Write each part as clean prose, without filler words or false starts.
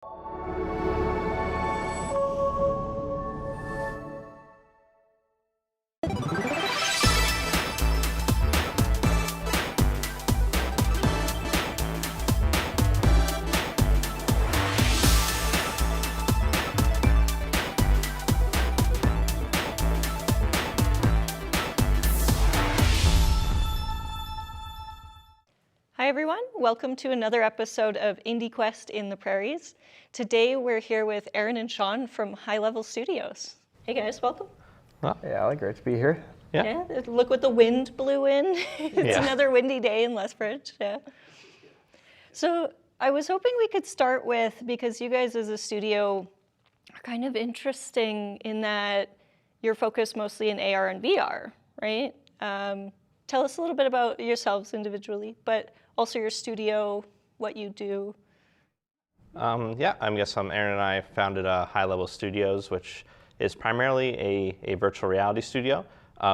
Hi everyone, welcome to another episode of Indie Quest in the Prairies. Today we're here with Aaron and Shaun from High Level Studios. Hey guys, welcome. Hey Ally, great to be here. Yeah, look what the wind blew in. It's another windy day in Lethbridge. Yeah. So I was hoping we could start with, because you guys as a studio are kind of interesting in that you're focused mostly in AR and VR, right? Tell us a little bit about yourselves individually, but also your studio, what you do. I'm Aaron and I founded High Level Studios, which is primarily a virtual reality studio.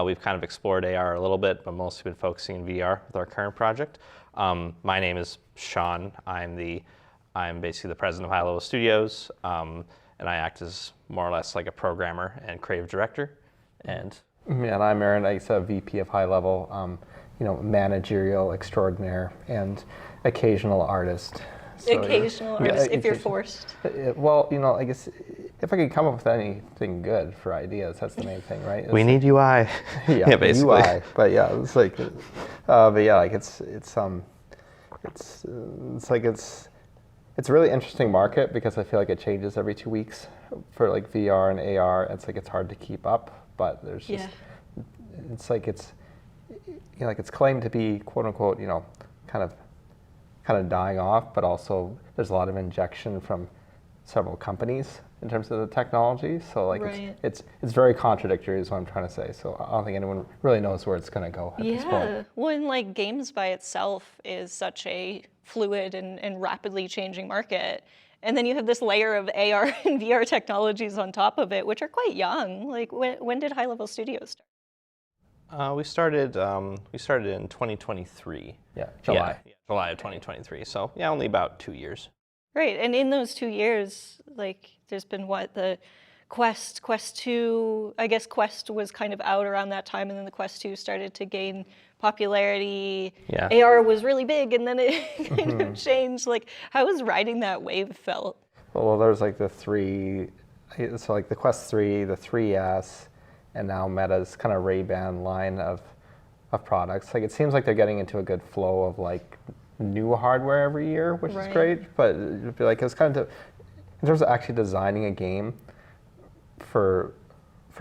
We've kind of explored AR a little bit, but mostly been focusing in VR with our current project. My name is Shaun. I'm basically the president of High Level Studios, and I act as more or less like a programmer and creative director. And I'm Aaron. I'm a VP of High Level, managerial extraordinaire and occasional artist. So, occasional artist, if you're forced. I guess if I could come up with anything good for ideas, that's the main thing, right? We need UI. Yeah, basically. UI. But yeah, it's like, it's a really interesting market because I feel like it changes every 2 weeks for like VR and AR. It's hard to keep up, but there's just, it's claimed to be quote unquote, kind of dying off, but also there's a lot of injection from several companies in terms of the technology. So it's very contradictory is what I'm trying to say. So I don't think anyone really knows where it's going to go at this point. Yeah, well, and games by itself is such a fluid and rapidly changing market. And then you have this layer of AR and VR technologies on top of it, which are quite young. Like when did High Level Studios start? We started in 2023. Yeah, July. Yeah, July of 2023. So yeah, only about 2 years. Right, and in those 2 years, there's been the Quest 2, I guess Quest was kind of out around that time, and then the Quest 2 started to gain popularity. Yeah. AR was really big, and then it kind of changed. How was riding that wave felt? Well, there's the three, so the Quest 3, the 3S, and now Meta's kind of Ray-Ban line of products. It seems like they're getting into a good flow of new hardware every year, which is great. But it's kind of, in terms of actually designing a game for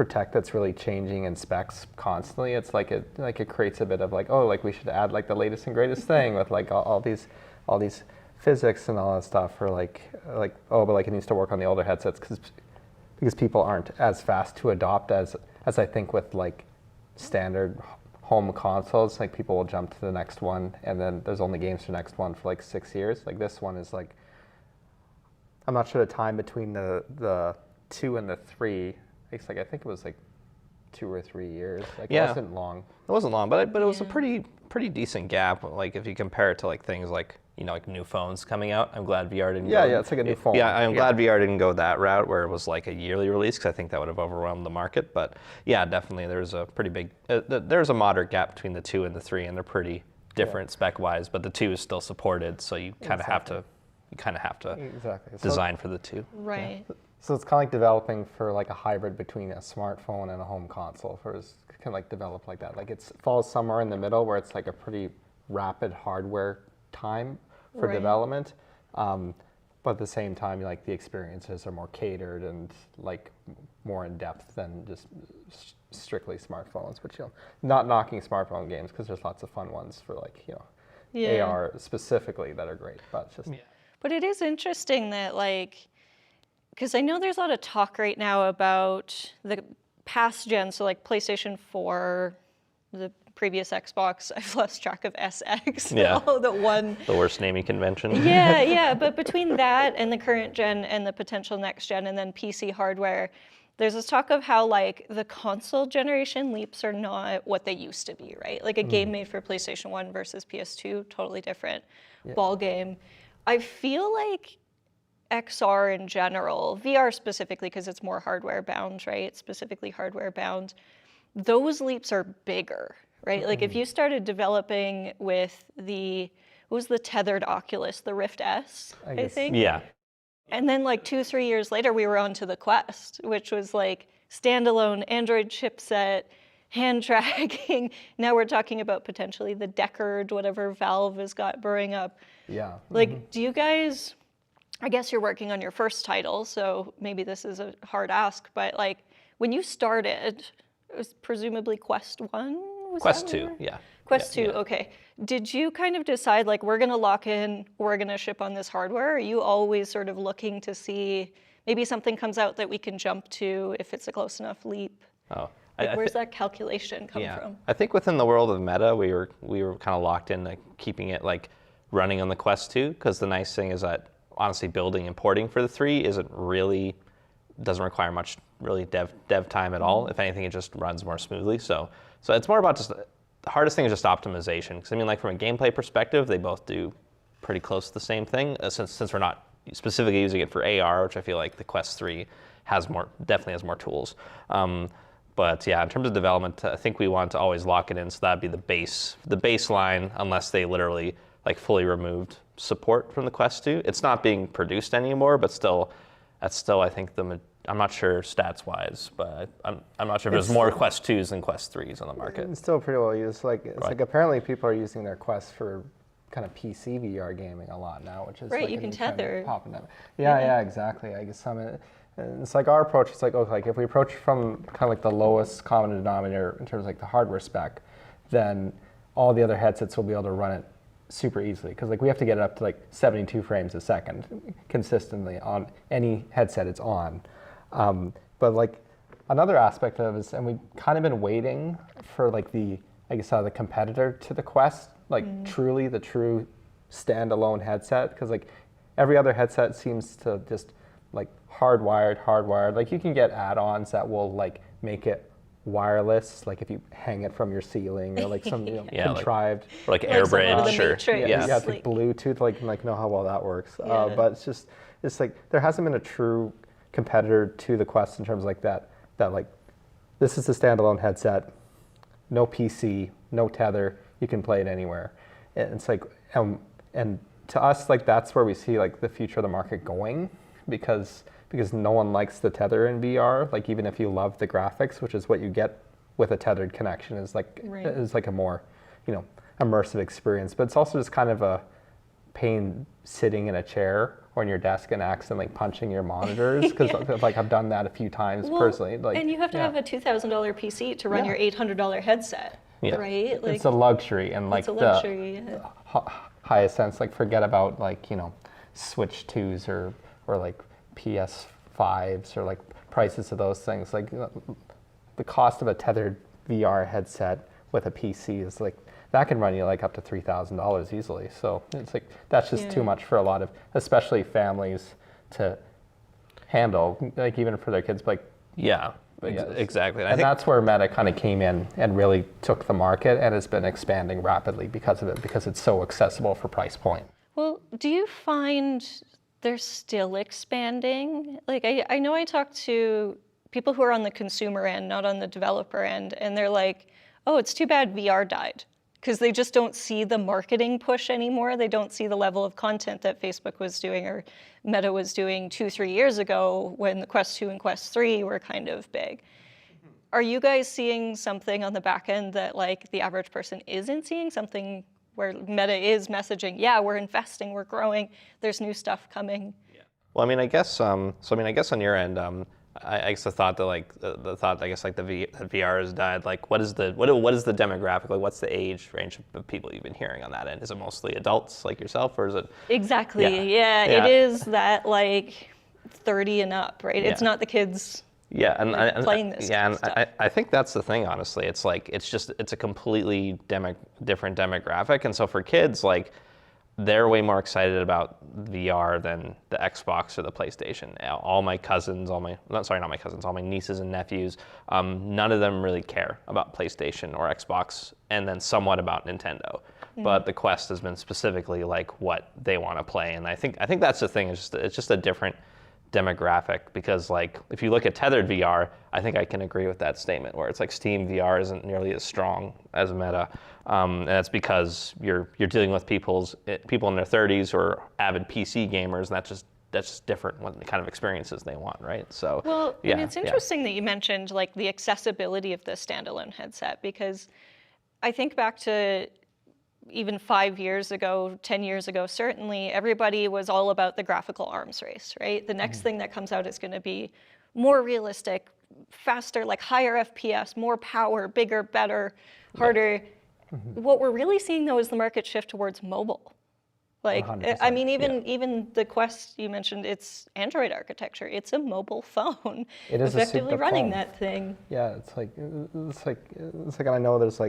tech that's really changing in specs constantly, it's it creates a bit of we should add the latest and greatest thing with all these physics and all that stuff, or it needs to work on the older headsets because people aren't as fast to adopt as I think with standard home consoles. People will jump to the next one, and then there's only games for the next one for 6 years. This one is I'm not sure the time between the 2 and the 3. It's I think it was 2 or 3 years. It wasn't long. It wasn't long, but it was a pretty decent gap. If you compare it to things new phones coming out. I'm glad VR didn't go. Yeah, it's like a new phone. Yeah, I'm glad VR didn't go that route where it was a yearly release, because I think that would have overwhelmed the market. But yeah, definitely there's a pretty big, there's a moderate gap between the 2 and the 3, and they're pretty different spec-wise, but the 2 is still supported, so you kind of have to design for the 2. Right. Yeah. So it's kind of developing for a hybrid between a smartphone and a home console. Kind of develop like that. It falls somewhere in the middle where it's a pretty rapid hardware time for development, but at the same time, the experiences are more catered and more in depth than just strictly smartphones. But not knocking smartphone games, because there's lots of fun ones for AR specifically that are great. But just But it is interesting that because I know there's a lot of talk right now about the past gen, so PlayStation 4, the previous Xbox, I've lost track of SX. Yeah. The one. The worst naming convention. Yeah. But between that and the current gen and the potential next gen and then PC hardware, there's this talk of how the console generation leaps are not what they used to be, right? A game made for PlayStation 1 versus PS2, totally different ball game. I feel XR in general, VR specifically, because it's more hardware bound, right? It's specifically hardware bound. Those leaps are bigger, right? Like if you started developing with what was the tethered Oculus, the Rift S, I think? Yeah. And then like 2-3 years later, we were on to the Quest, which was like standalone Android chipset, hand tracking. Now we're talking about potentially the Deckard, whatever Valve has got brewing up. Yeah. Like, do you guys, I guess you're working on your first title, so maybe this is a hard ask, but like when you started, it was presumably Quest 1? Quest 2, yeah. Quest 2, okay. Did you kind of decide like we're going to lock in, we're going to ship on this hardware? Are you always sort of looking to see maybe something comes out that we can jump to if it's a close enough leap? Oh, like, where's that calculation come from? I think within the world of Meta, we were kind of locked in like keeping it like running on the Quest 2, because the nice thing is that honestly building and porting for the 3 doesn't require much really dev time at all. If anything, it just runs more smoothly. So it's more about just the hardest thing is just optimization. Because I mean, like from a gameplay perspective, they both do pretty close to the same thing. Since we're not specifically using it for AR, which I feel like the Quest 3 definitely has more tools. But yeah, in terms of development, I think we want to always lock it in. So that'd be the baseline, unless they literally like fully removed support from the Quest 2. It's not being produced anymore, but that's still I think I'm not sure stats wise, but I'm not sure if there's more Quest 2s than Quest 3s on the market. It's still pretty well used. Like apparently people are using their Quest for kind of PC VR gaming a lot now, which is right. Like you can tether. Popping up. Yeah, exactly. I guess it's like our approach. It's like like if we approach from kind of like the lowest common denominator in terms of like the hardware spec, then all the other headsets will be able to run it super easily, because like we have to get it up to like 72 frames a second consistently on any headset it's on. But like another aspect of it is, and we've kind of been waiting for like the competitor to the Quest, like truly the true standalone headset, because like every other headset seems to just like hardwired. Like you can get add-ons that will like make it wireless, like if you hang it from your ceiling, or like some contrived, like air bridge, or yeah, like Bluetooth, like know how well that works. But it's like there hasn't been a true competitor to the Quest in terms of like that like this is the standalone headset, no PC, no tether, you can play it anywhere. And it's like and to us, like that's where we see like the future of the market going, because no one likes the tether in VR. Like even if you love the graphics, which is what you get with a tethered connection, is like a more immersive experience. But it's also just kind of a pain sitting in a chair or in your desk and accidentally punching your monitors, because like I've done that a few times personally. Like, and you have to have a $2,000 PC to run your $800 headset, right? Like, it's a luxury, and like the highest sense. Like forget about like Switch 2s or like PS5s or like prices of those things. Like the cost of a tethered VR headset with a PC is like that can run you like up to $3,000 easily. So it's like that's just too much for a lot of, especially families, to handle. Like even for their kids, like exactly. And that's where Meta kind of came in and really took the market, and has been expanding rapidly because of it, because it's so accessible for price point. Well, do you find they're still expanding? Like I know I talked to people who are on the consumer end, not on the developer end, and they're like, oh, it's too bad VR died, because they just don't see the marketing push anymore. They don't see the level of content that Facebook was doing or Meta was doing 2-3 years ago when the Quest 2 and Quest 3 were kind of big. Are you guys seeing something on the back end that like the average person isn't seeing, something where Meta is messaging, yeah, we're investing, we're growing, there's new stuff coming? Yeah. Well, I mean, I guess on your end, I guess the thought that like the VR has died. Like, what is the demographic? Like, what's the age range of people you've been hearing on that end? Is it mostly adults like yourself, or is it? Exactly. Yeah. It is that like 30 and up, right? Yeah. It's not the kids. Yeah, and playing this. Yeah, and stuff. I think that's the thing. Honestly, it's like it's a completely different demographic, and so for kids, like, they're way more excited about VR than the Xbox or the PlayStation. All my nieces and nephews, none of them really care about PlayStation or Xbox, and then somewhat about Nintendo, but the Quest has been specifically like what they want to play. And I think that's the thing. It's just a different demographic, because like if you look at tethered VR, I think I can agree with that statement where it's like Steam VR isn't nearly as strong as Meta, and that's because you're dealing with people in their 30s who are avid PC gamers, and that's just different what the kind of experiences they want, right? So well, yeah, and it's interesting that you mentioned like the accessibility of the standalone headset, because I think back to even 5 years ago, 10 years ago, certainly everybody was all about the graphical arms race, right? The next thing that comes out is going to be more realistic, faster, like higher FPS, more power, bigger, better, harder. What we're really seeing though is the market shift towards mobile. Like, 100%. I mean, even the Quest you mentioned, it's Android architecture. It's a mobile phone. It is effectively a running phone. that thing. Yeah, it's like I know there's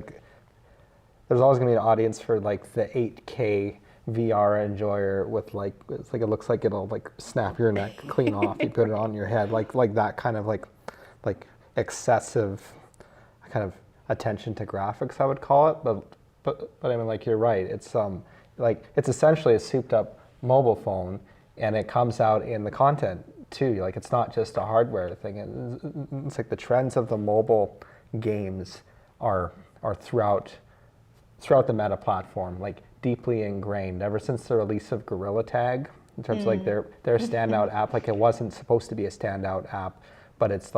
always gonna be an audience for like the 8K VR enjoyer with like it looks like it'll like snap your neck clean off. You put it on your head, like that kind of like excessive kind of attention to graphics, I would call it. But I mean, like, you're right. It's like it's essentially a souped up mobile phone, and it comes out in the content too. Like, it's not just a hardware thing. It's like the trends of the mobile games are throughout the Meta platform, like deeply ingrained ever since the release of Gorilla Tag, in terms of like their standout app. Like, it wasn't supposed to be a standout app, but it's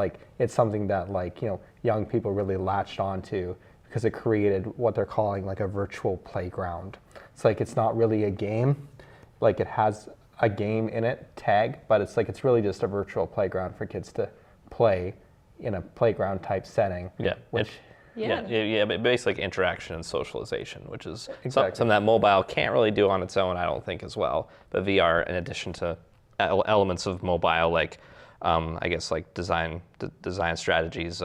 something that, like, you know, young people really latched onto because it created what they're calling like a virtual playground. It's like, it's not really a game, like it has a game in it, Tag, but it's really just a virtual playground for kids to play in a playground type setting. Yeah. But basically like interaction and socialization, which is something that mobile can't really do on its own, I don't think, as well. But VR, in addition to elements of mobile, like I guess like design strategies,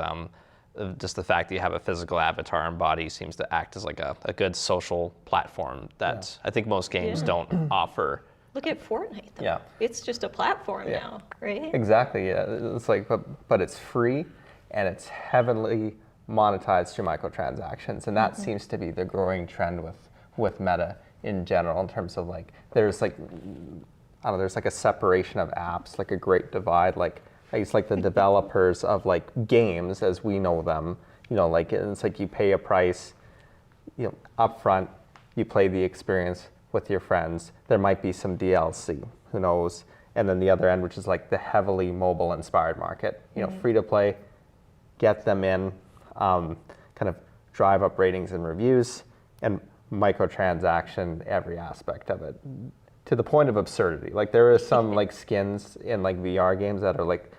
just the fact that you have a physical avatar and body seems to act as like a good social platform that I think most games don't offer. Look at Fortnite, though. Yeah. It's just a platform now, right? Exactly. Yeah. It's like, but it's free, and it's heavily monetized through microtransactions, and that seems to be the growing trend with Meta in general, in terms of like there's like, I don't know, there's like a separation of apps, like a great divide. Like, I guess like the developers of like games as we know them, you know, like it's like you pay a price, you know, upfront, you play the experience with your friends. There might be some DLC, who knows? And then the other end, which is like the heavily mobile inspired market, you know, free to play, get them in, kind of drive up ratings and reviews, and microtransaction every aspect of it, to the point of absurdity. Like, there are some like skins in like VR games that are like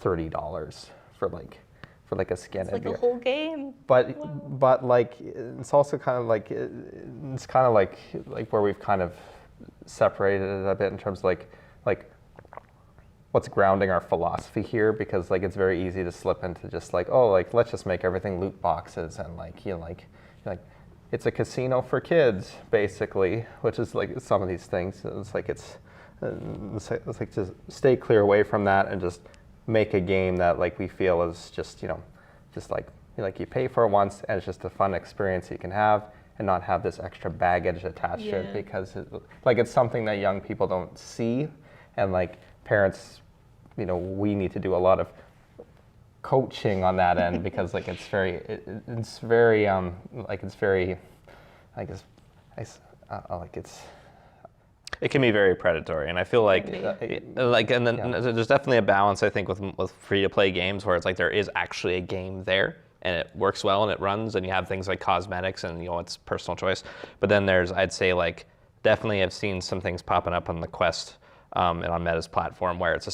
$30 for like a skin. It's like a whole game. But like, it's also kind of like, it's kind of like where we've kind of separated it a bit in terms of like what's grounding our philosophy here, because like it's very easy to slip into just like, oh, like let's just make everything loot boxes, and like, you know, like it's a casino for kids basically, which is like some of these things. It's like just stay clear away from that and just make a game that like we feel is just, you know, just like you pay for it once and it's just a fun experience you can have, and not have this extra baggage attached to it, because it's something that young people don't see, and like parents, you know, we need to do a lot of coaching on that end, because like it's very it can be very predatory, and I feel like and then there's definitely a balance, I think, with free to play games where it's like there is actually a game there and it works well and it runs, and you have things like cosmetics and, you know, it's personal choice. But then there's, I'd say, like, definitely I've seen some things popping up on the Quest and on Meta's platform where it's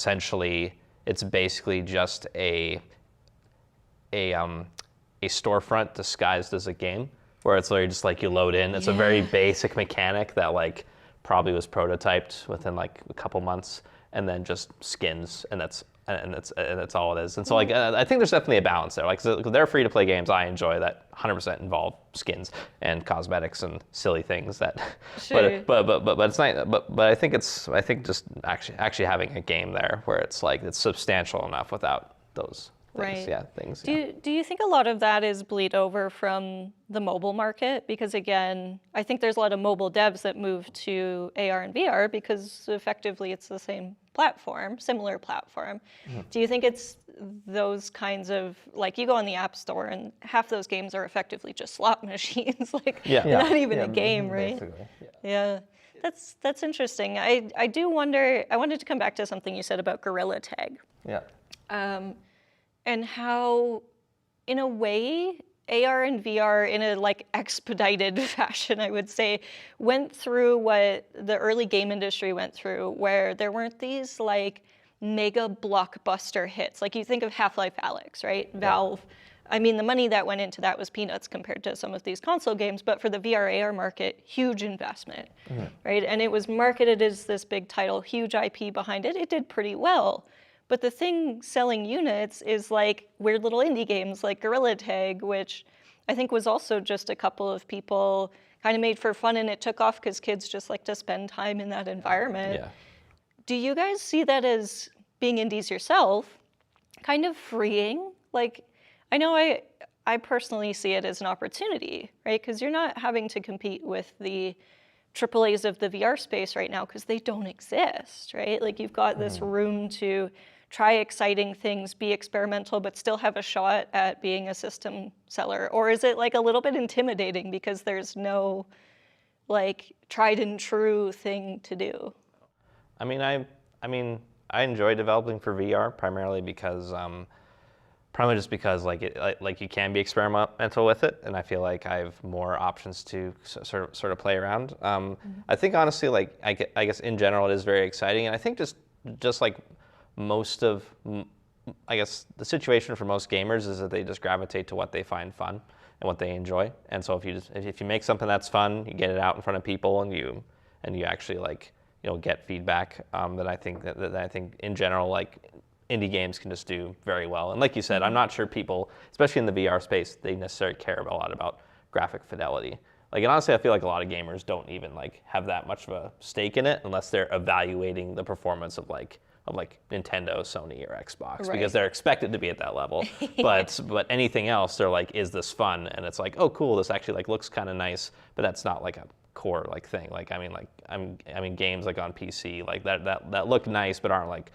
basically just a storefront disguised as a game, where it's literally just like you load in. It's a very basic mechanic that like probably was prototyped within like a couple months, and then just skins, and that's all it is. And so like I think there's definitely a balance there. Like, they're free to play games I enjoy that 100% involve skins and cosmetics and silly things that. Sure. But it's not. But I think just actually having a game there where it's like it's substantial enough without those Right. things. Do you think a lot of that is bleed over from the mobile market? Because again, I think there's a lot of mobile devs that move to AR and VR because effectively it's the same platform, similar platform. Do you think it's those kinds of, like you go on the App Store and half those games are effectively just slot machines, like they're not even a game, right? Basically. Yeah. That's interesting. I do wonder, I wanted to come back to something you said about gorilla tag. Yeah. And how, in a way, AR and VR, in a like expedited fashion, I would say, went through what the early game industry went through, where there weren't these like mega blockbuster hits. Like you think of Half-Life Alyx, right? Valve. I mean, the money that went into that was peanuts compared to some of these console games, but for the VR AR market, huge investment, right? And it was marketed as this big title, huge IP behind it. It did pretty well. But the thing selling units is like weird little indie games like Gorilla Tag, which I think was also just a couple of people kind of made for fun, and it took off because kids just like to spend time in that environment. Yeah. Do you guys see that as, being indies yourself, kind of freeing? Like, I know I personally see it as an opportunity, right? Because you're not having to compete with the AAAs of the VR space right now because they don't exist, right? Like you've got this room to try exciting things, be experimental, but still have a shot at being a system seller? Or is it like a little bit intimidating because there's no like tried and true thing to do? I mean, I enjoy developing for VR primarily because, probably just because like you can be experimental with it, and I feel like I have more options to sort of play around. I think honestly, like I guess in general, it is very exciting, and I think just like most of, I guess the situation for most gamers is that they just gravitate to what they find fun and what they enjoy. And so if you make something that's fun, you get it out in front of people, and you actually like get feedback. That I think in general like indie games can just do very well. And like you said, I'm not sure people, especially in the VR space, they necessarily care a lot about graphic fidelity. Like, and honestly, I feel like a lot of gamers don't even like have that much of a stake in it unless they're evaluating the performance of Nintendo, Sony, or Xbox, because they're expected to be at that level. But anything else, they're like, is this fun? And it's like, oh, cool, this actually like looks kind of nice, but that's not like a core like thing. Like, I mean, games like on PC like that look nice, but aren't like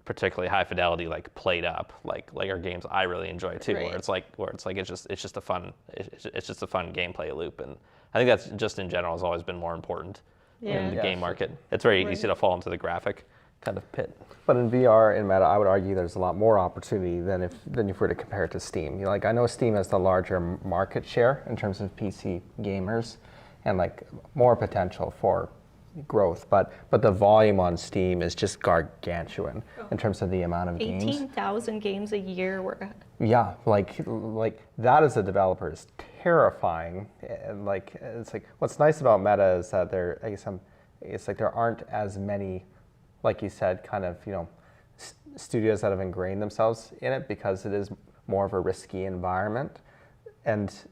particularly high fidelity, like played up, like are games I really enjoy too, where it's just a fun gameplay loop. And I think that's just in general has always been more important in the game market. It's very easy to fall into the graphic kind of pit. But in VR and Meta, I would argue there's a lot more opportunity than if we were to compare it to Steam. Like I know Steam has the larger market share in terms of PC gamers, and like more potential for growth, but the volume on Steam is just gargantuan in terms of the amount of games. 18,000 games a year we're at. Yeah, like that as a developer is terrifying. And like it's like what's nice about Meta is that it's like there aren't as many, like you said, kind of studios that have ingrained themselves in it because it is more of a risky environment, and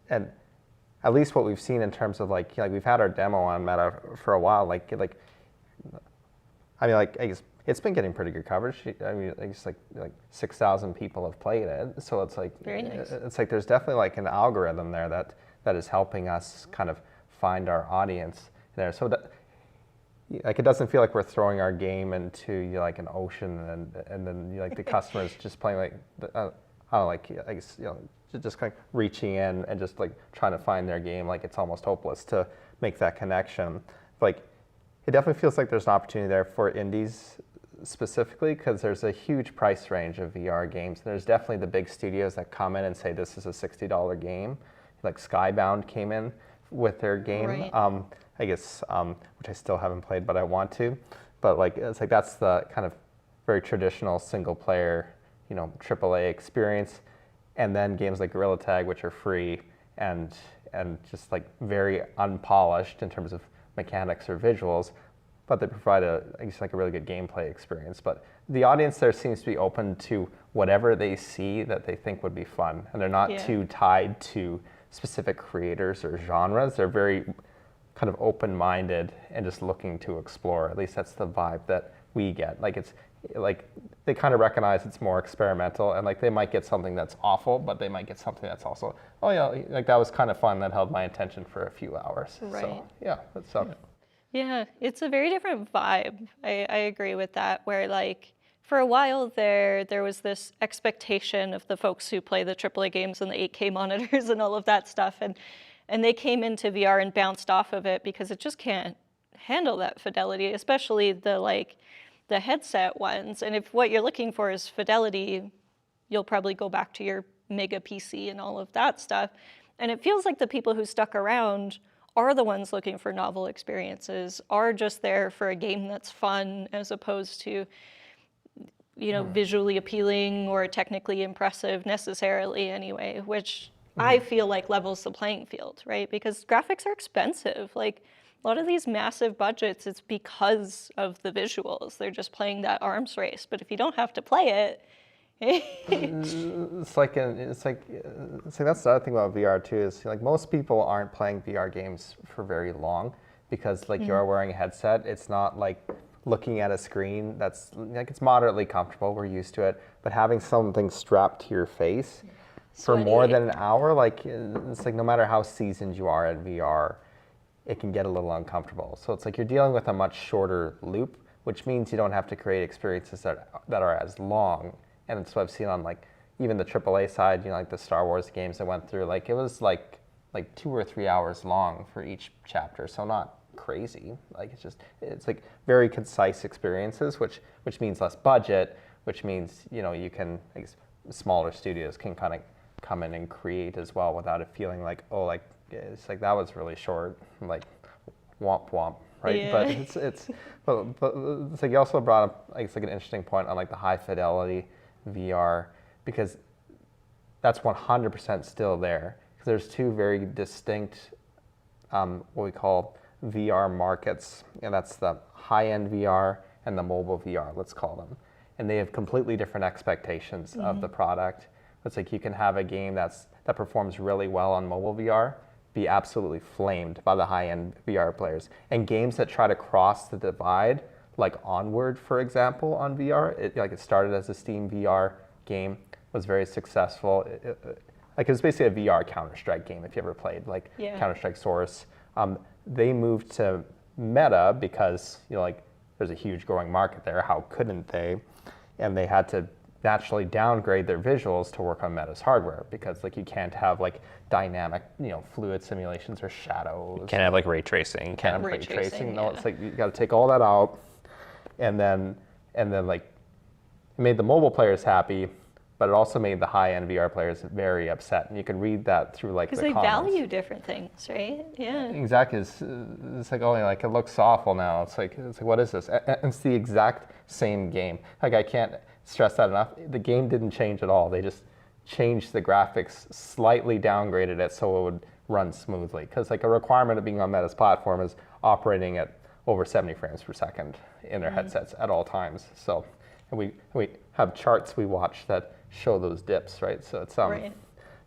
at least what we've seen in terms of like we've had our demo on Meta for a while. I guess it's been getting pretty good coverage. I mean, I guess like 6,000 people have played it. So it's like very nice. It's like there's definitely like an algorithm there that is helping us kind of find our audience there. So that like it doesn't feel like we're throwing our game into like an ocean and then like the customers just playing like I don't know, like I guess just kind of reaching in and just like trying to find their game. Like it's almost hopeless to make that connection. Like it definitely feels like there's an opportunity there for indies specifically because there's a huge price range of VR games. There's definitely the big studios that come in and say this is a $60 game. Like Skybound came in with their game, I guess, which I still haven't played, but I want to. But like it's like that's the kind of very traditional single player, AAA experience. And then games like Gorilla Tag, which are free and just like very unpolished in terms of mechanics or visuals, but they provide a really good gameplay experience. But the audience there seems to be open to whatever they see that they think would be fun, and they're not too tied to specific creators or genres. They're very kind of open-minded and just looking to explore. At least that's the vibe that we get. Like like they kind of recognize it's more experimental, and like they might get something that's awful, but they might get something that's also, oh yeah, like that was kind of fun, that held my attention for a few hours. Right. So yeah, that's Yeah, it's a very different vibe. I agree with that, where like for a while there was this expectation of the folks who play the AAA games and the 8K monitors and all of that stuff, and they came into VR and bounced off of it because it just can't handle that fidelity, especially the headset ones. And if what you're looking for is fidelity, you'll probably go back to your mega PC and all of that stuff. And it feels like the people who stuck around are the ones looking for novel experiences, are just there for a game that's fun as opposed to, you know, visually appealing or technically impressive necessarily anyway, which I feel like levels the playing field, right? Because graphics are expensive. Like a lot of these massive budgets, it's because of the visuals. They're just playing that arms race. But if you don't have to play it, it's like that's the other thing about VR too, is like most people aren't playing VR games for very long because like you're wearing a headset. It's not like looking at a screen that's like, it's moderately comfortable, we're used to it, but having something strapped to your face for more than an hour, like it's like no matter how seasoned you are at VR, it can get a little uncomfortable. So it's like you're dealing with a much shorter loop, which means you don't have to create experiences that are as long. And it's what I've seen on like even the AAA side, you know, like the Star Wars games that went through, like it was like 2 or 3 hours long for each chapter. So not crazy. Like it's like very concise experiences, which means less budget, which means, you know, you can, like, smaller studios can kind of come in and create as well without it feeling like, oh, like it's like that was really short, like womp womp, right? Yeah. But it's like you also brought up, like, it's like an interesting point on like the high fidelity VR, because that's 100% still there. Because there's two very distinct, what we call VR markets, and that's the high-end VR and the mobile VR, let's call them. And they have completely different expectations of the product. It's like you can have a game that performs really well on mobile VR be absolutely flamed by the high-end VR players. And games that try to cross the divide, like Onward, for example, on VR, it started as a Steam VR game, was very successful. Like it was basically a VR Counter-Strike game if you ever played, like Counter-Strike Source. They moved to Meta because, you know, like there's a huge growing market there. How couldn't they? And they had to naturally downgrade their visuals to work on Meta's hardware because like you can't have like dynamic, you know, fluid simulations or shadows. You can't have like ray tracing. Can't have ray tracing. No, it's like you got to take all that out, and then like it made the mobile players happy, but it also made the high-end VR players very upset. And you can read that through like the comments. Because they value different things, right? Yeah. Exactly. It's like, oh, like it looks awful now. It's like what is this? And it's the exact same game. Like I can't stress that enough. The game didn't change at all. They just changed the graphics, slightly downgraded it so it would run smoothly. Because like a requirement of being on Meta's platform is operating at over 70 frames per second in their headsets at all times. So, and we have charts we watch that show those dips, right? So it's right.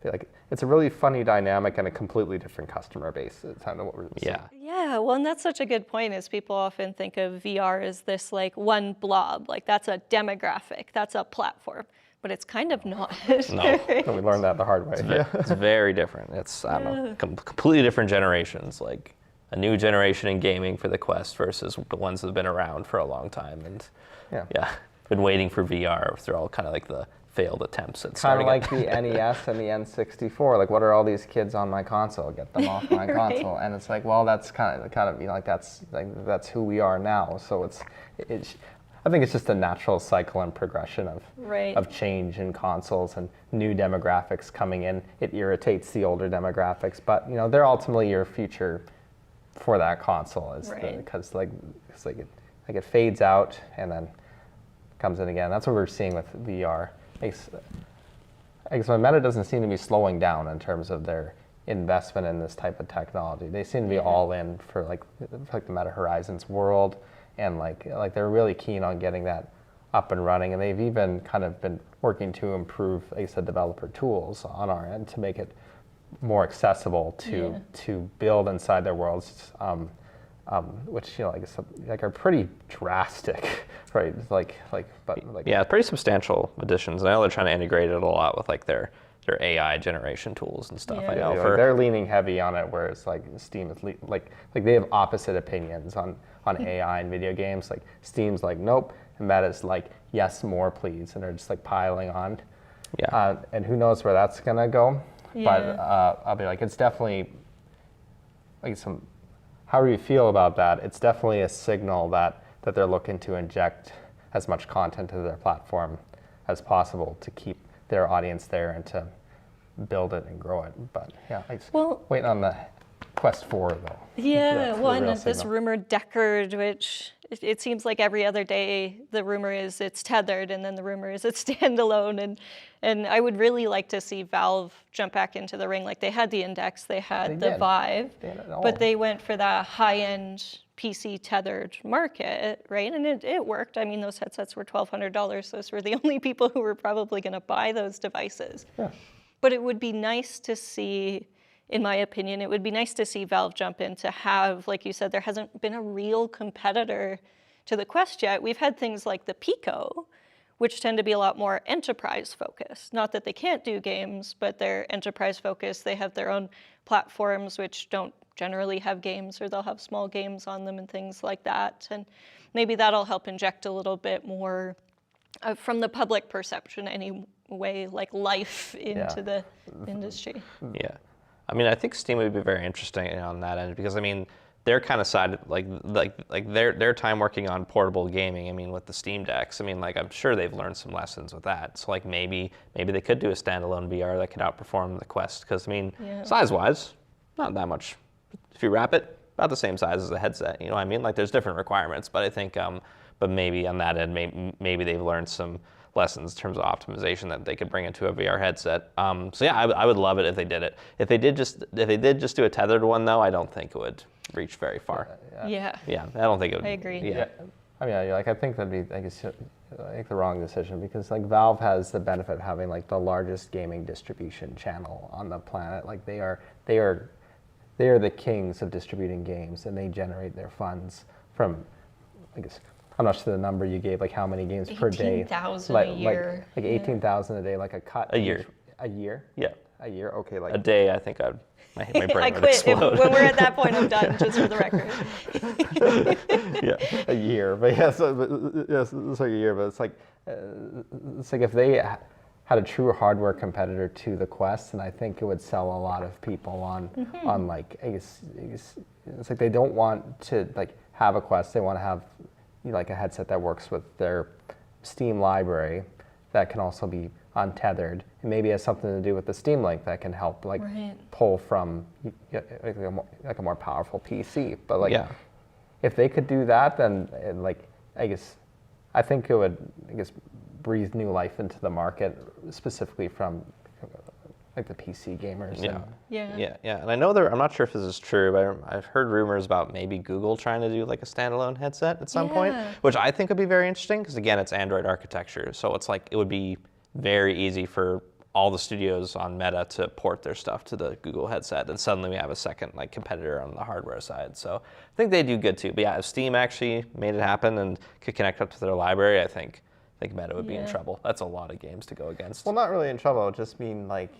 like it's a really funny dynamic and a completely different customer base. It's kind of what we're seeing. Yeah, well, and that's such a good point, is people often think of VR as this like one blob, like that's a demographic, that's a platform, but it's kind of not. No. We learned that the hard way. It's very different. It's, I don't know, completely different generations, like a new generation in gaming for the Quest versus the ones that have been around for a long time. And been waiting for VR through all kind of like the failed attempts at kind starting of like the NES and the N64. Like, what are all these kids on my console? Get them off my console. And it's like, well, that's kind of you know, like that's who we are now. So it's I think it's just a natural cycle and progression of change in consoles and new demographics coming in. It irritates the older demographics, but you know, they're ultimately your future for that console, because it fades out and then comes in again. That's what we're seeing with VR. I guess Meta doesn't seem to be slowing down in terms of their investment in this type of technology. They seem to be all in for like the Meta Horizons world, and like they're really keen on getting that up and running. And they've even kind of been working to improve, like I said, developer tools on our end to make it more accessible to build inside their worlds. which like are pretty drastic, right? Yeah, pretty substantial additions. I know they're trying to integrate it a lot with like their AI generation tools and stuff. Yeah. I know Like they're leaning heavy on it, whereas like Steam is like they have opposite opinions on AI and video games. Like Steam's like nope, and Meta's like yes, more please, and they're just like piling on. Yeah. And who knows where that's gonna go? Yeah. But I'll be like, it's definitely like however you feel about that, it's definitely a signal that they're looking to inject as much content to their platform as possible to keep their audience there and to build it and grow it. But yeah, waiting on the Quest 4 though. Yeah, That's this signal. rumored Deckard, which it seems like every other day the rumor is it's tethered, and then the rumor is it's standalone. And I would really like to see Valve jump back into the ring. Like they had the Index, they had the Vive, but they went for that high-end PC tethered market, right? And it worked. I mean, those headsets were $1,200. Those were the only people who were probably going to buy those devices. Yeah. But it would be nice to see, in my opinion, it would be nice to see Valve jump in to have, like you said, there hasn't been a real competitor to the Quest yet. We've had things like the Pico, which tend to be a lot more enterprise focused. Not that they can't do games, but they're enterprise focused. They have their own platforms, which don't generally have games, or they'll have small games on them and things like that. And maybe that'll help inject a little bit more from the public perception anyway, like life into the industry. Yeah. I mean, I think Steam would be very interesting on that end because I mean, they're kind of side like their time working on portable gaming. I mean, with the Steam Decks, I mean, like I'm sure they've learned some lessons with that. So like maybe they could do a standalone VR that could outperform the Quest because I mean, size-wise, not that much. If you wrap it, about the same size as a headset. You know what I mean? Like there's different requirements, but I think, but maybe on that end, maybe they've learned some lessons in terms of optimization that they could bring into a VR headset. So yeah, I would love it if they did it. If they did just do a tethered one though, I don't think it would reach very far. Yeah. Yeah, I don't think it would. I agree. Yeah. I mean, like I think that'd be, I guess, the wrong decision because like Valve has the benefit of having like the largest gaming distribution channel on the planet. Like they are the kings of distributing games, and they generate their funds from, I guess, I'm not sure the number you gave, like how many games per day. 18,000 a year. Like 18,000 a day, like a cut. A year. A year? Yeah. A year, okay. Like A day, I think my brain I would quit. explode. When we're at that point, I'm done, just for the record. Yeah. a year, but yes, it's like a year, but it's like if they had a true hardware competitor to the Quest, and I think it would sell a lot of people on like I guess it's like they don't want to like have a Quest, they want to have like a headset that works with their Steam library that can also be untethered, and maybe has something to do with the Steam Link that can help like pull from like a more powerful PC. But like if they could do that, then like I think it would breathe new life into the market, specifically from like the PC gamers. Yeah. And I know I'm not sure if this is true, but I've heard rumors about maybe Google trying to do like a standalone headset at some point, which I think would be very interesting because again, it's Android architecture. So it's like, it would be very easy for all the studios on Meta to port their stuff to the Google headset. And suddenly we have a second like competitor on the hardware side. So I think they do good too. But yeah, if Steam actually made it happen and could connect up to their library, I think Meta would be in trouble. That's a lot of games to go against. Well, not really in trouble. It just mean like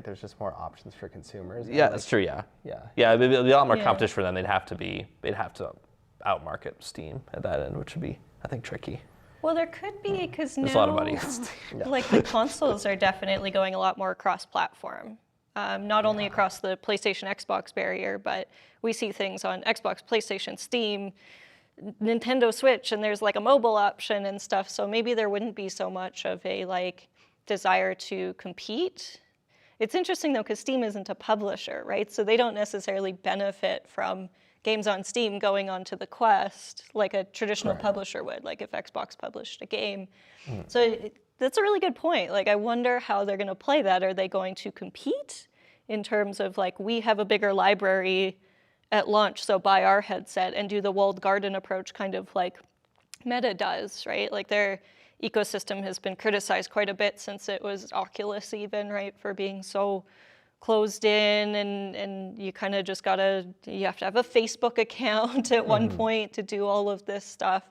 there's just more options for consumers. Yeah, that's true. Yeah. It'd be a lot more competition for them. They'd have to outmarket Steam at that end, which would be, I think, tricky. Well, there could be, because now, there's a lot of money. like the consoles are definitely going a lot more cross-platform. Not only across the PlayStation, Xbox barrier, but we see things on Xbox, PlayStation, Steam, Nintendo Switch, and there's like a mobile option and stuff. So maybe there wouldn't be so much of a like desire to compete. It's interesting though, because Steam isn't a publisher, right? So they don't necessarily benefit from games on Steam going onto the Quest like a traditional publisher would, like if Xbox published a game. So that's a really good point. Like I wonder how they're going to play that. Are they going to compete in terms of like, we have a bigger library at launch, so buy our headset, and do the walled garden approach kind of like Meta does, right? Like their ecosystem has been criticized quite a bit since it was Oculus even, right, for being so closed in, and you kind of just you have to have a Facebook account at one point to do all of this stuff.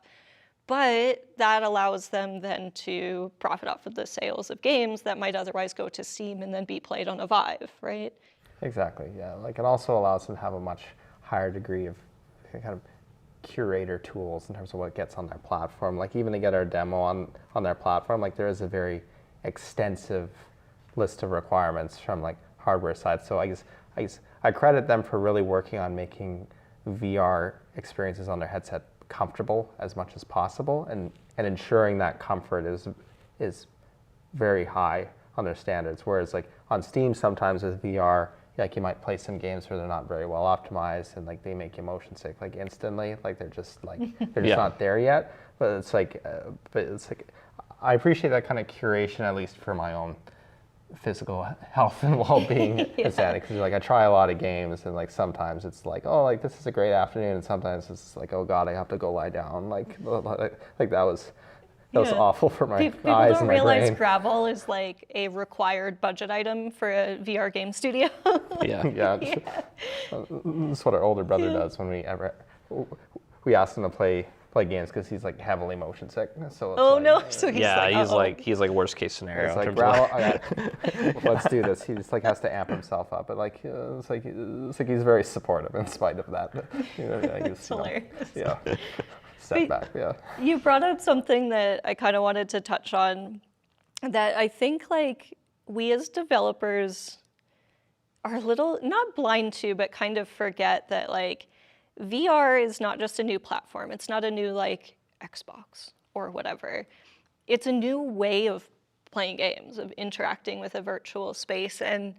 But that allows them then to profit off of the sales of games that might otherwise go to Steam and then be played on a Vive, right? Exactly, yeah. Like, it also allows them to have a much higher degree of kind of curator tools in terms of what gets on their platform. Like, even to get our demo on their platform, like, there is a very extensive list of requirements from like hardware side. So I guess I credit them for really working on making VR experiences on their headset comfortable as much as possible, and ensuring that comfort is very high on their standards. Whereas like on Steam, sometimes with VR, like you might play some games where they're not very well optimized, and like they make you motion sick like instantly. Like they're just not there yet. But it's like I appreciate that kind of curation, at least for my own physical health and well-being. Because like I try a lot of games, and like sometimes it's like, oh, like this is a great afternoon, and sometimes it's like, oh god, I have to go lie down. Like that was awful for my People eyes don't and my realize brain. Gravel is like a required budget item for a VR game studio. That's what our older brother does when we ask him to play games, because he's like heavily motion sick. So it's So he's like worst case scenario. It's like, Gravel, let's do this. He just like has to amp himself up, but like it's like he's very supportive in spite of that. It's hilarious. Step back. You brought up something that I kind of wanted to touch on, that I think like we as developers are a little, not blind to, but kind of forget that like VR is not just a new platform. It's not a new like Xbox or whatever. It's a new way of playing games, of interacting with a virtual space. And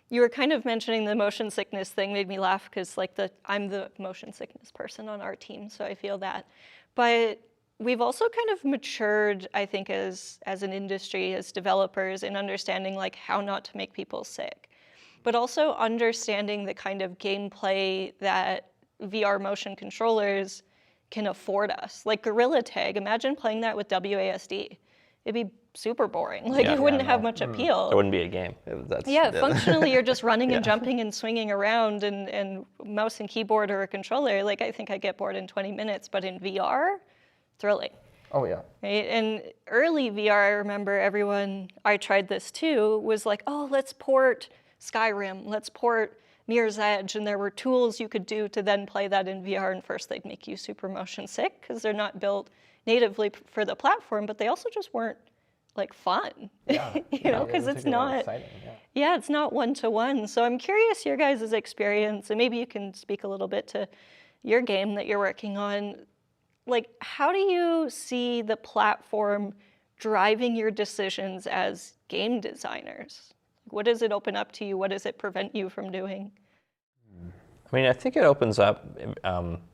you were kind of mentioning the motion sickness thing, made me laugh, because like I'm the motion sickness person on our team, so I feel that. But we've also kind of matured, I think, as an industry, as developers, in understanding like how not to make people sick, but also understanding the kind of gameplay that VR motion controllers can afford us. Like Gorilla Tag, imagine playing that with WASD. It'd be super boring. Like it wouldn't have much appeal. It wouldn't be a game. Functionally you're just running and jumping and swinging around, and mouse and keyboard or a controller. Like I think I get bored in 20 minutes, but in VR, thrilling. Oh yeah. Right? And early VR, I remember I tried this too, was like, oh, let's port Skyrim, let's port Mirror's Edge, and there were tools you could do to then play that in VR, and first they'd make you super motion sick because they're not built natively for the platform, but they also just weren't like fun, because it's not, it's not one-to-one. So I'm curious your guys' experience, and maybe you can speak a little bit to your game that you're working on. Like, how do you see the platform driving your decisions as game designers? What does it open up to you? What does it prevent you from doing? I mean, I think it opens up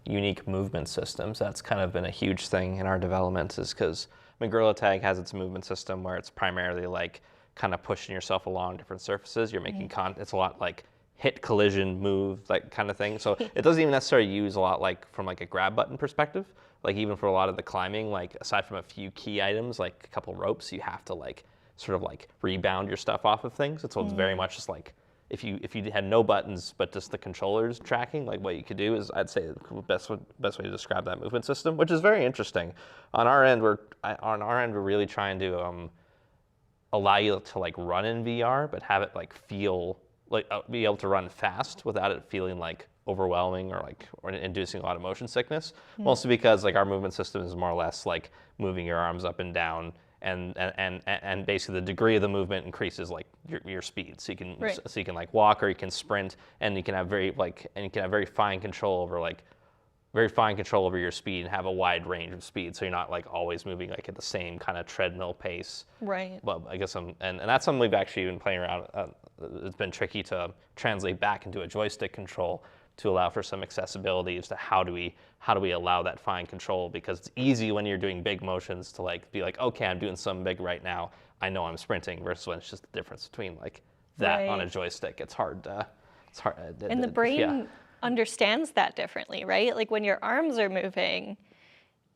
unique movement systems. That's kind of been a huge thing in our development, is because Gorilla Tag has its movement system where it's primarily like kind of pushing yourself along different surfaces. You're making it's a lot like hit, collision, move, like kind of thing. So it doesn't even necessarily use a lot like from like a grab button perspective. Like even for a lot of the climbing, like aside from a few key items, like a couple ropes, you have to like sort of like rebound your stuff off of things. And so it's very much just like, if you had no buttons but just the controllers tracking, like what you could do is, I'd say the best way to describe that movement system, which is very interesting. On our end, we're really trying to allow you to like run in VR, but have it like feel like be able to run fast without it feeling like overwhelming or inducing a lot of motion sickness. Mostly because like our movement system is more or less like moving your arms up and down. And basically the degree of the movement increases like your speed. So you can like walk, or you can sprint, and you can have very fine control over your speed and have a wide range of speed. So you're not like always moving like at the same kind of treadmill pace. Right. Well, I guess and that's something we've actually been playing around. It's been tricky to translate back into a joystick control to allow for some accessibility as to how do we allow that fine control, because it's easy when you're doing big motions to like be like, okay, I'm doing something big right now, I know I'm sprinting, versus when it's just the difference between like that on a joystick. It's hard. And the brain understands that differently, right? Like when your arms are moving,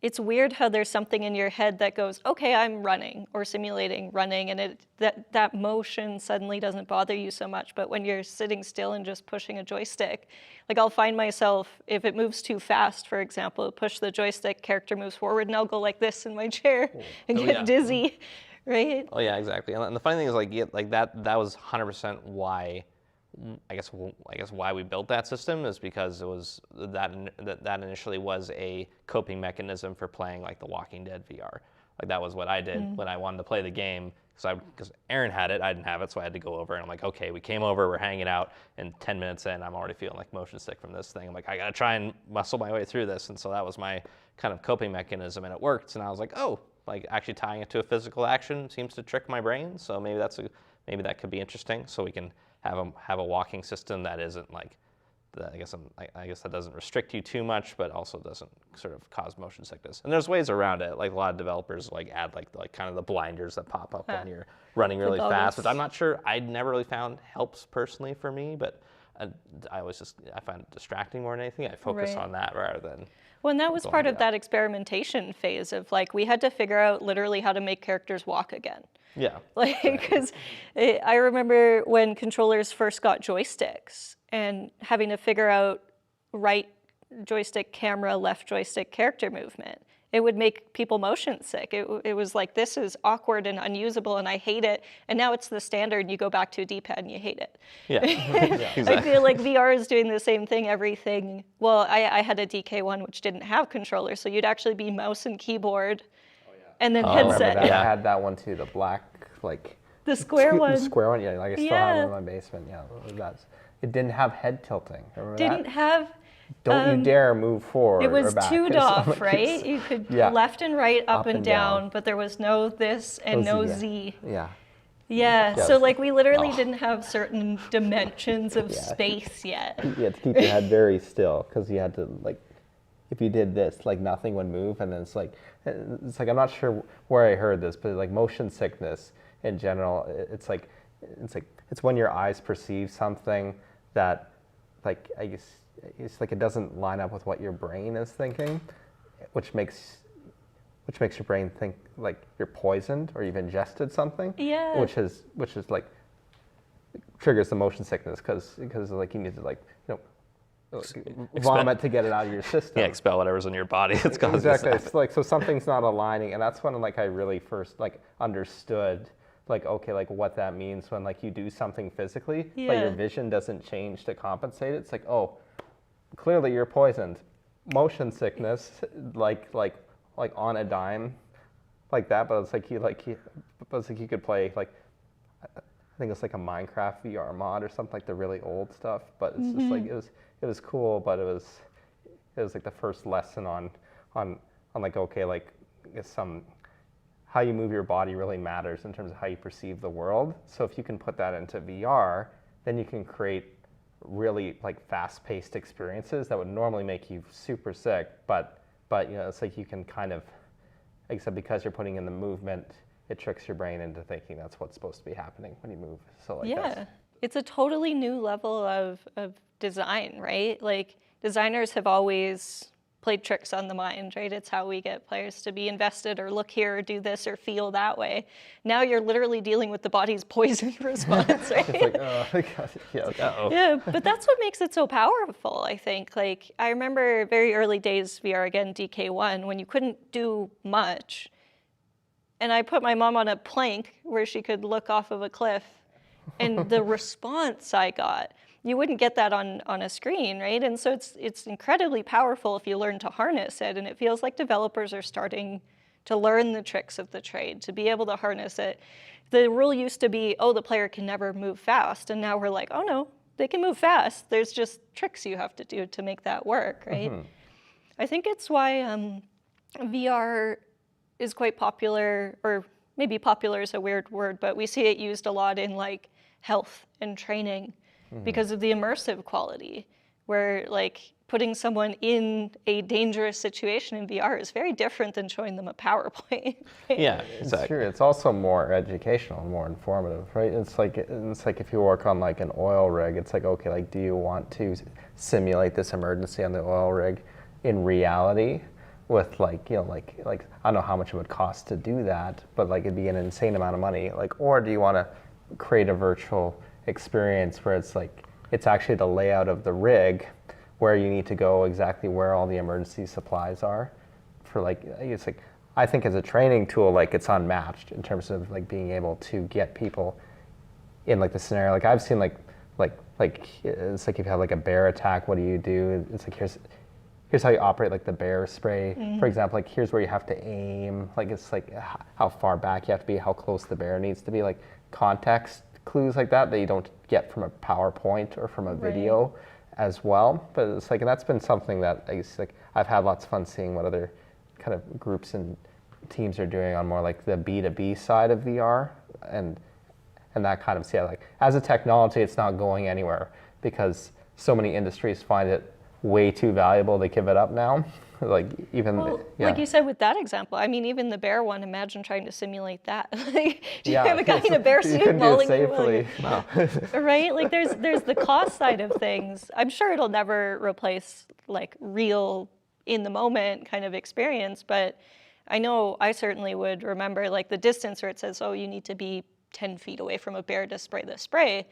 it's weird how there's something in your head that goes, okay, I'm running or simulating running, and that motion suddenly doesn't bother you so much. But when you're sitting still and just pushing a joystick, like I'll find myself, if it moves too fast, for example, push the joystick, character moves forward, and I'll go like this in my chair and get dizzy, right? Oh yeah, exactly. And the funny thing is like that was 100% why, I guess why we built that system is because it was that initially was a coping mechanism for playing like The Walking Dead VR. Like that was what I did when I wanted to play the game, because Aaron had it, I didn't have it, so I had to go over, and I'm like, okay, we came over, we're hanging out, and 10 minutes in, I'm already feeling like motion sick from this thing. I'm like, I gotta try and muscle my way through this, and so that was my kind of coping mechanism, and it worked. And I was like, oh, like actually tying it to a physical action seems to trick my brain, so maybe that could be interesting. So we can have a walking system that isn't like, I guess that doesn't restrict you too much, but also doesn't sort of cause motion sickness. And there's ways around it. Like a lot of developers like add like kind of the blinders that pop up when you're running really fast, which I'm not sure, I'd never really found helps personally for me, but I find it distracting more than anything. I focus on that rather than. Well, and that was part of that experimentation phase of like, we had to figure out literally how to make characters walk again. Yeah. Like, because I remember when controllers first got joysticks and having to figure out right joystick camera, left joystick character movement. It would make people motion sick. It was like, this is awkward and unusable and I hate it. And now it's the standard and you go back to a D-pad and you hate it. Yeah, exactly. I feel like VR is doing the same thing, everything. Well, I had a DK1 which didn't have controllers, so you'd actually be mouse and keyboard and then headset. I had that one too, the black, like... The square one. The square one, yeah, like I still have one in my basement, yeah. It didn't have head tilting, remember Didn't that? have... Don't you dare move forward It was or back. tuned off, right? You could left and right, up and down, but there was no this and no Z. Yeah. Yeah, so like we literally didn't have certain dimensions of space yet. You had to keep your head very still because you had to, like, if you did this, like nothing would move, and then it's like I'm not sure where I heard this, but like motion sickness in general, it's when your eyes perceive something that, like, I guess it's like it doesn't line up with what your brain is thinking, which makes your brain think like you're poisoned or you've ingested something. Yeah. Which is like triggers the motion sickness because like you need to like vomit to get it out of your system. Yeah, expel whatever's in your body that's causing exactly. this. It's like, so something's not aligning, and that's when like I really first like understood like, okay, like what that means when like you do something physically, but your vision doesn't change to compensate it. It's like, oh, clearly you're poisoned. Motion sickness, like on a dime, like that. But it's like you could play like, I think it's like a Minecraft VR mod or something, like the really old stuff. But it's just like it was cool, but it was like the first lesson on like, okay, like how you move your body really matters in terms of how you perceive the world. So if you can put that into VR, then you can create really like fast-paced experiences that would normally make you super sick, but it's like you can kind of, except because you're putting in the movement, it tricks your brain into thinking that's what's supposed to be happening when you move. So like it's a totally new level of design, right? Like designers have always played tricks on the mind, right? It's how we get players to be invested or look here or do this or feel that way. Now you're literally dealing with the body's poison response, right? It's like, Yeah, but that's what makes it so powerful, I think. Like, I remember very early days VR, again, DK1, when you couldn't do much. And I put my mom on a plank where she could look off of a cliff. And the response I got, you wouldn't get that on a screen, right? And so it's incredibly powerful if you learn to harness it. And it feels like developers are starting to learn the tricks of the trade, to be able to harness it. The rule used to be, oh, the player can never move fast. And now we're like, oh no, they can move fast. There's just tricks you have to do to make that work, right? I think it's why VR is quite popular, or maybe popular is a weird word, but we see it used a lot in like health and training because of the immersive quality, where like putting someone in a dangerous situation in VR is very different than showing them a PowerPoint. Yeah, it's true. It's also more educational, more informative, right? It's like if you work on like an oil rig, it's like, okay, like do you want to simulate this emergency on the oil rig in reality, with like, like I don't know how much it would cost to do that, but like it'd be an insane amount of money. Like, or do you want to create a virtual experience where it's like, it's actually the layout of the rig where you need to go, exactly where all the emergency supplies are for like, it's like, I think as a training tool, like it's unmatched in terms of like being able to get people in like the scenario. Like I've seen like it's like if you have like a bear attack, what do you do? It's like here's how you operate like the bear spray, for example. Like here's where you have to aim. Like it's like how far back you have to be, how close the bear needs to be. Like context clues like that you don't get from a PowerPoint or from a video as well. But it's like, and that's been something that I guess like I've had lots of fun seeing what other kind of groups and teams are doing on more like the B2B side of VR, and that kind of, like as a technology, it's not going anywhere because so many industries find it way too valuable to give it up now. Like even like you said with that example, I mean, even the bear one, imagine trying to simulate that. Like, do you have a guy in a bear suit mauling you? No. Right? Like there's the cost side of things. I'm sure it'll never replace like real in the moment kind of experience, but I know I certainly would remember like the distance where it says, oh, you need to be 10 feet away from a bear to spray the spray.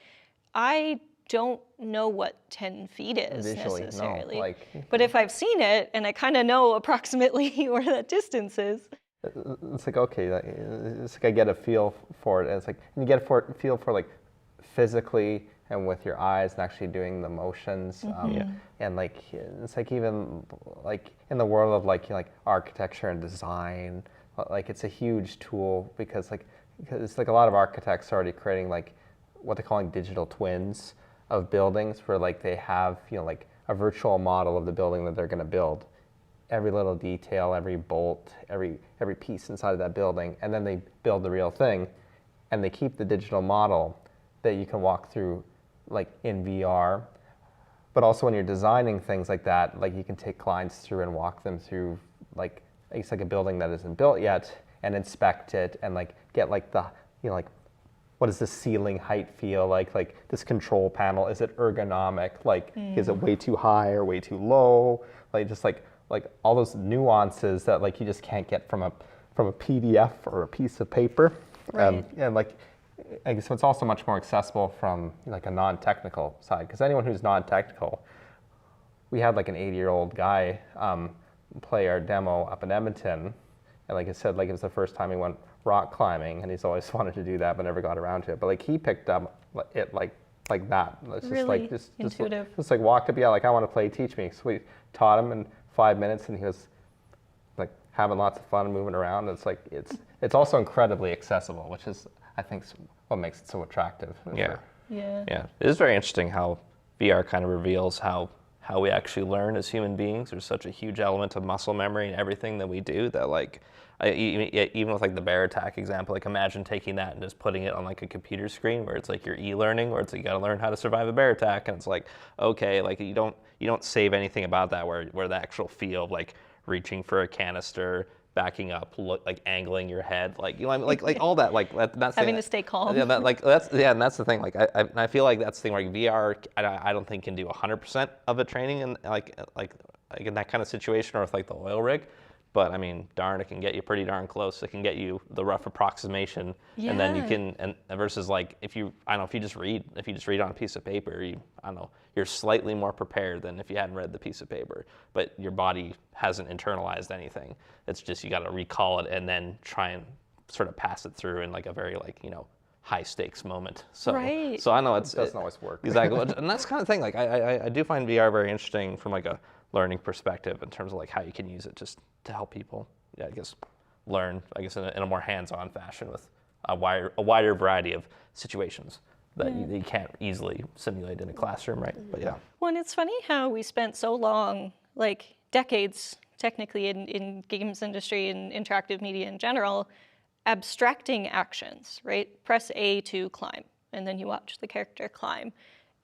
I don't know what 10 feet is visually, necessarily. No, but if I've seen it and I kind of know approximately where that distance is. It's like, okay, it's like I get a feel for it. And it's like, and you get a feel for like physically and with your eyes and actually doing the motions. And like, it's like even like in the world of like architecture and design, like it's a huge tool because it's like a lot of architects are already creating like what they're calling digital twins of buildings where like they have, like a virtual model of the building that they're going to build. Every little detail, every bolt, every piece inside of that building, and then they build the real thing, and they keep the digital model that you can walk through like in VR. But also when you're designing things like that, like you can take clients through and walk them through like it's like a building that isn't built yet and inspect it and like get like the like what does the ceiling height feel like this control panel, is it ergonomic, like is it way too high or way too low, like just like all those nuances that like you just can't get from a PDF or a piece of paper. And like I guess it's also much more accessible from like a non-technical side, because anyone who's non-technical, we had like an 80-year-old guy play our demo up in Edmonton, and like I said, like it was the first time he went rock climbing, and he's always wanted to do that but never got around to it. But like he picked up it like that. It's really just intuitive. Just like walked up, like I want to play, teach me. So we taught him in 5 minutes, and he was like having lots of fun moving around. It's like it's also incredibly accessible, which is I think what makes it so attractive. Yeah. It is very interesting how VR kind of reveals how we actually learn as human beings. There's such a huge element of muscle memory in everything that we do that like even with like the bear attack example, like imagine taking that and just putting it on like a computer screen where it's like you're e-learning, where it's like you got to learn how to survive a bear attack, and it's like okay, like you don't save anything about that where the actual feel of like reaching for a canister, backing up, like angling your head, like like all that, like that's having to stay calm. Yeah, and that's the thing. Like I feel like that's the thing where like VR, I don't think can do 100% of a training in like in that kind of situation or with like the oil rig. But I mean, darn, it can get you pretty darn close. It can get you the rough approximation, and then you can, and versus like if you just read on a piece of paper, you're slightly more prepared than if you hadn't read the piece of paper. But your body hasn't internalized anything. It's just you got to recall it and then try and sort of pass it through in like a very like high stakes moment. So I know it doesn't always work. Exactly, and that's the kind of thing. Like I do find VR very interesting from like a learning perspective in terms of like how you can use it just to help people, I guess, learn, I guess, in a more hands-on fashion with a wider variety of situations that you can't easily simulate in a classroom, right? But yeah. Well, and it's funny how we spent so long, like decades, technically in games industry and interactive media in general, abstracting actions, right? Press A to climb, and then you watch the character climb.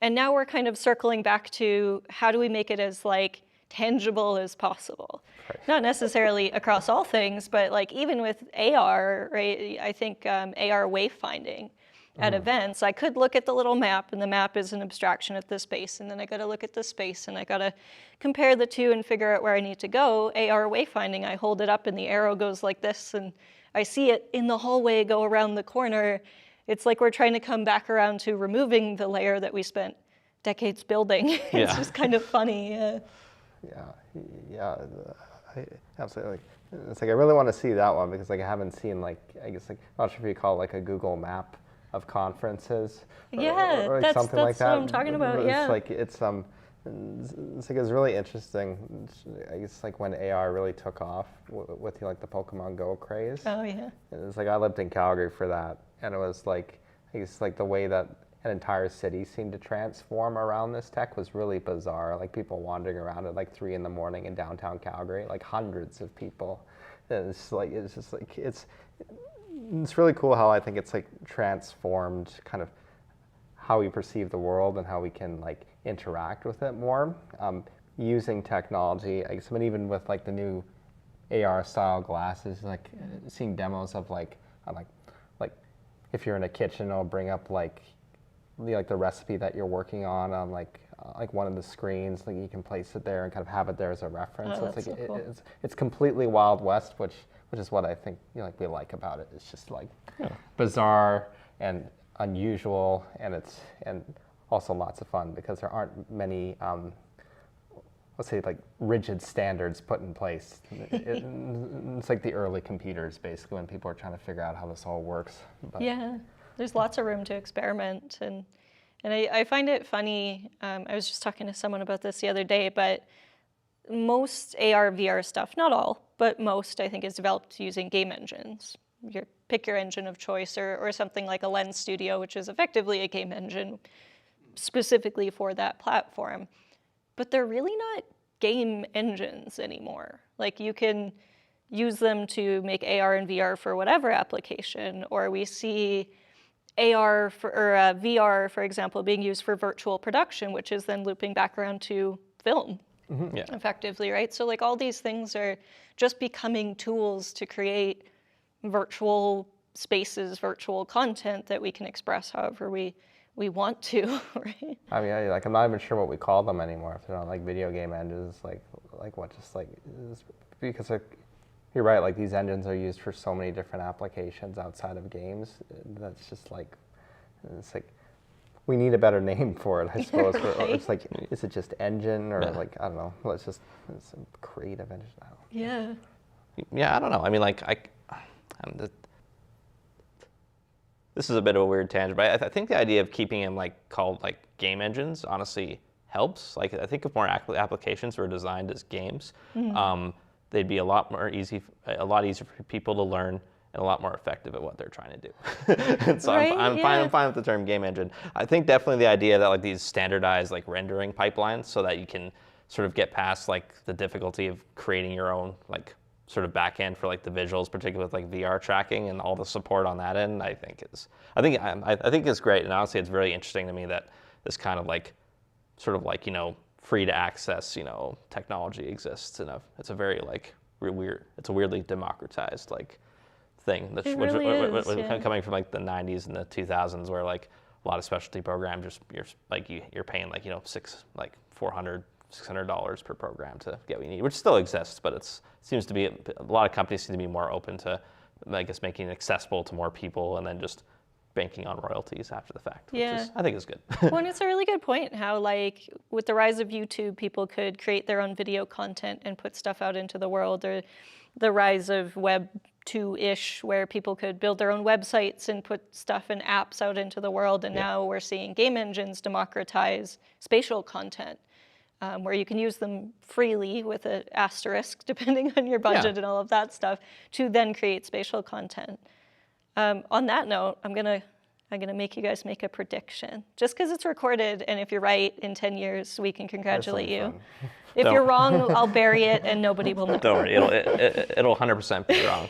And now we're kind of circling back to how do we make it as like tangible as possible. Right. Not necessarily across all things, but like even with AR, right? I think AR wayfinding at events, I could look at the little map, and the map is an abstraction of the space, and then I got to look at the space, and I got to compare the two and figure out where I need to go. AR wayfinding, I hold it up, and the arrow goes like this, and I see it in the hallway go around the corner. It's like we're trying to come back around to removing the layer that we spent decades building. It's just kind of funny. Absolutely. It's like I really want to see that one because like I haven't seen like I guess like I'm not sure if you call it like a Google map of conferences. Or like that's something like that. what I'm talking about. It's like it's like it's really interesting. I guess like when AR really took off with like the Pokemon Go craze. Oh yeah. It's like I lived in Calgary for that, and it was like I guess like the way that an entire city seemed to transform around this tech was really bizarre. Like people wandering around at like 3 a.m. in downtown Calgary, like hundreds of people. And it's really cool how I think it's like transformed kind of how we perceive the world and how we can like interact with it more using technology. I guess I mean even with like the new AR style glasses, like seeing demos of like if you're in a kitchen, it'll bring up like the recipe that you're working on like one of the screens, like you can place it there and kind of have it there as a reference. So it's like cool. it's completely Wild West, which is what I think we like about it. It's just like bizarre and unusual, and also lots of fun because there aren't many let's say like rigid standards put in place. It's like the early computers basically when people are trying to figure out how this all works. But there's lots of room to experiment, and I find it funny. I was just talking to someone about this the other day, but most AR, VR stuff, not all, but most I think is developed using game engines. Pick your engine of choice, or something like a Lens Studio, which is effectively a game engine specifically for that platform. But they're really not game engines anymore. Like you can use them to make AR and VR for whatever application, or we see AR or VR, for example, being used for virtual production, which is then looping back around to film effectively, right? So like all these things are just becoming tools to create virtual spaces, virtual content that we can express however we want to, right? I mean, like I'm not even sure what we call them anymore. If they're not like video game engines, like what? Just like because you're right. Like these engines are used for so many different applications outside of games. That's just like it's like we need a better name for it, I suppose. Right. Or it's like is it just engine or like I don't know. It's a creative engine. I don't know. Yeah, I don't know. I mean, like this is a bit of a weird tangent, but I think the idea of keeping them like called like game engines honestly helps. Like I think if more applications were designed as games, they'd be a lot easier for people to learn and a lot more effective at what they're trying to do. And so Right, I'm fine with the term game engine. I think definitely the idea that like these standardized like rendering pipelines so that you can sort of get past like the difficulty of creating your own like sort of back end for like the visuals, particularly with like VR tracking and all the support on that end, I think it's great. And honestly, it's very interesting to me that this kind of like sort of like free to access technology exists. And it's a very like it's a weirdly democratized like thing that's coming from like the 90s and the 2000s where like a lot of specialty programs you're paying like $400-$600 per program to get what you need, which still exists, but it seems to be a lot of companies seem to be more open to, I guess, making it accessible to more people and then just banking on royalties after the fact, which I think is good. Well, and it's a really good point how like with the rise of YouTube, people could create their own video content and put stuff out into the world, or the rise of Web 2-ish where people could build their own websites and put stuff and apps out into the world, and now we're seeing game engines democratize spatial content. Where you can use them freely with an asterisk, depending on your budget and all of that stuff, to then create spatial content. On that note, I'm gonna make you guys make a prediction, just because it's recorded, and if you're right, in 10 years we can congratulate you. If you're wrong, I'll bury it, and nobody will know. Don't worry, it'll 100% be wrong.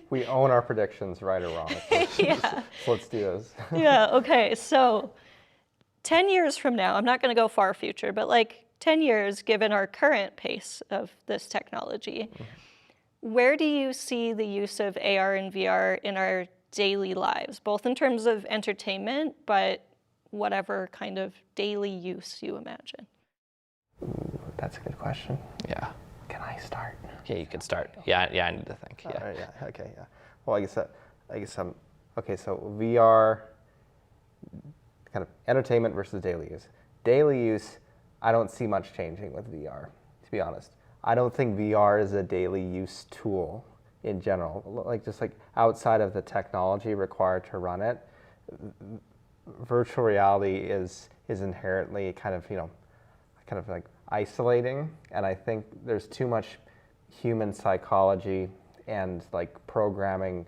We own our predictions, right or wrong. So let's do this. Okay, so 10 years from now, I'm not gonna go far future, but like 10 years, given our current pace of this technology, where do you see the use of AR and VR in our daily lives, both in terms of entertainment, but whatever kind of daily use you imagine? Ooh, that's a good question. Yeah. Can I start? Yeah, you can start. Yeah, I need to think. Yeah. All right, yeah. Okay. Yeah. Well, okay. So VR, kind of entertainment versus daily use. Daily use, I don't see much changing with VR, to be honest. I don't think VR is a daily use tool in general. Like just like outside of the technology required to run it, virtual reality is inherently kind of like isolating, and I think there's too much human psychology and like programming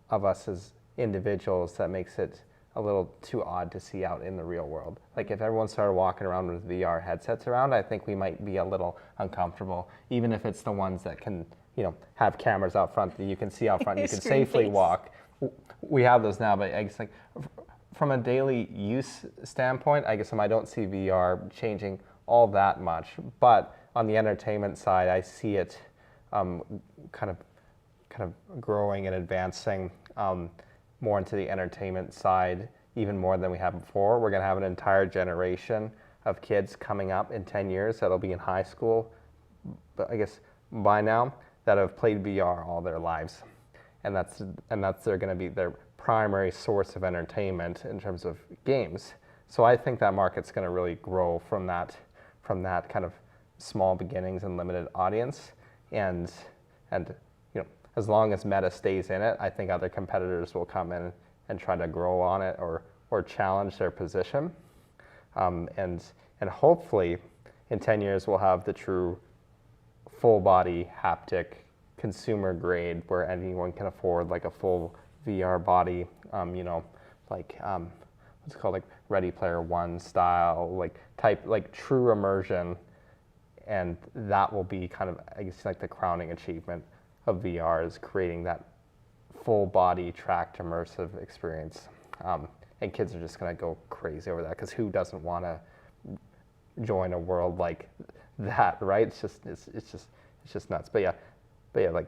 of us as individuals that makes it a little too odd to see out in the real world. Like if everyone started walking around with VR headsets around, I think we might be a little uncomfortable, even if it's the ones that can, have cameras out front that you can see out front, you can safely face. walk. We have those now, but I guess like from a daily use standpoint, I guess I don't see VR changing all that much. But on the entertainment side, I see it kind of growing and advancing more into the entertainment side, even more than we have before. We're going to have an entire generation of kids coming up in 10 years that'll be in high school, but I guess by now, that have played VR all their lives. And that's they're going to be their primary source of entertainment in terms of games. So I think that market's going to really grow from that kind of small beginnings and limited audience. And as long as Meta stays in it, I think other competitors will come in and try to grow on it or challenge their position. And hopefully in 10 years we'll have the true full body haptic consumer grade where anyone can afford like a full VR body, what's it called, like Ready Player One style, like true immersion. And that will be kind of, I guess, like the crowning achievement of VR is creating that full body tracked immersive experience. And kids are just gonna go crazy over that because who doesn't want to join a world like that, right? It's just nuts. But yeah, like,